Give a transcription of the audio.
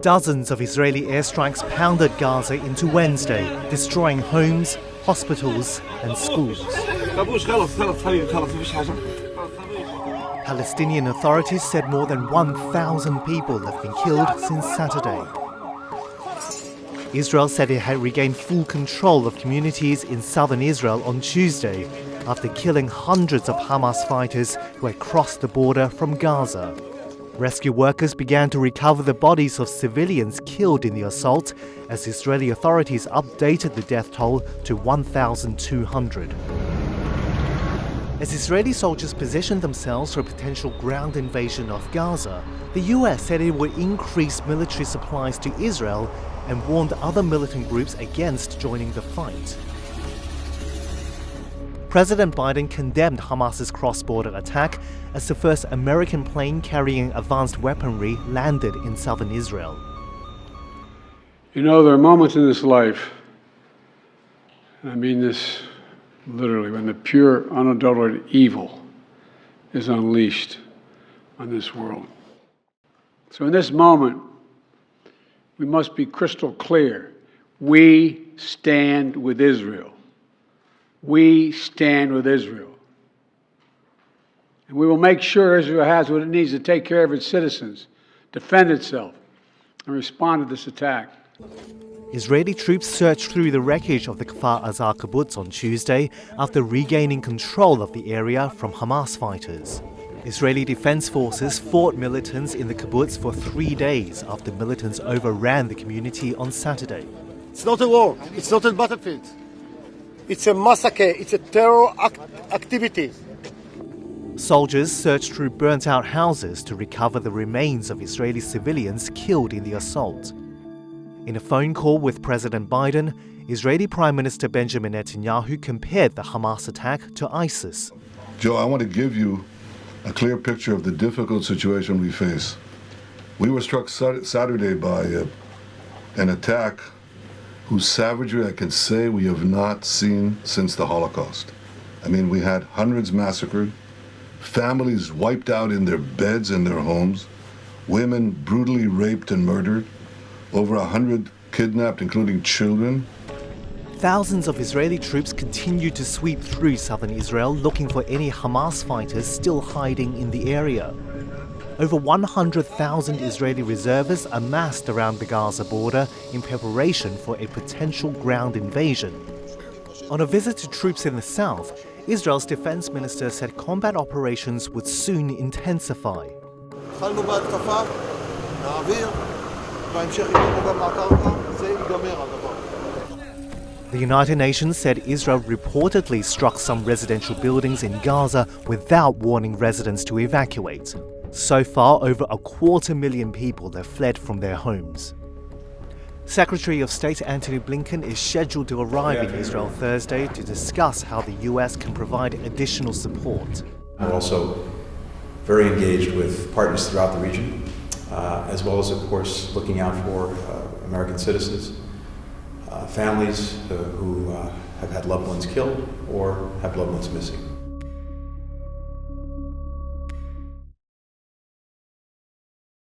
Dozens of Israeli airstrikes pounded Gaza into Wednesday, destroying homes, hospitals and schools. Palestinian authorities said more than 1,000 people have been killed since Saturday. Israel said it had regained full control of communities in southern Israel on Tuesday after killing hundreds of Hamas fighters who had crossed the border from Gaza. Rescue workers began to recover the bodies of civilians killed in the assault as Israeli authorities updated the death toll to 1,200. As Israeli soldiers positioned themselves for a potential ground invasion of Gaza, the US said it would increase military supplies to Israel and warned other militant groups against joining the fight. President Biden condemned Hamas's cross-border attack as the first American plane carrying advanced weaponry landed in southern Israel. You know, there are moments in this life, and I mean this literally, when the pure, unadulterated evil is unleashed on this world. So in this moment, we must be crystal clear. We stand with Israel. We stand with Israel. And we will make sure Israel has what it needs to take care of its citizens, defend itself, and respond to this attack. Israeli troops searched through the wreckage of the Kfar Aza Kibbutz on Tuesday after regaining control of the area from Hamas fighters. Israeli defense forces fought militants in the kibbutz for 3 days after militants overran the community on Saturday. It's not a war. It's not a battlefield. It's a massacre. It's a terror activity. Soldiers searched through burnt-out houses to recover the remains of Israeli civilians killed in the assault. In a phone call with President Biden, Israeli Prime Minister Benjamin Netanyahu compared the Hamas attack to ISIS. Joe, I want to give you a clear picture of the difficult situation we face. We were struck Saturday by an attack whose savagery I can say we have not seen since the Holocaust. I mean, we had hundreds massacred, families wiped out in their beds and their homes, women brutally raped and murdered, over 100 kidnapped, including children. Thousands of Israeli troops continue to sweep through southern Israel looking for any Hamas fighters still hiding in the area. Over 100,000 Israeli reservists amassed around the Gaza border in preparation for a potential ground invasion. On a visit to troops in the south, Israel's defense minister said combat operations would soon intensify. The United Nations said Israel reportedly struck some residential buildings in Gaza without warning residents to evacuate. So far, over 250,000 people have fled from their homes. Secretary of State Antony Blinken is scheduled to arrive in Israel Thursday to discuss how the US can provide additional support. We're also very engaged with partners throughout the region, as well as, of course, looking out for American citizens, families who have had loved ones killed or have loved ones missing.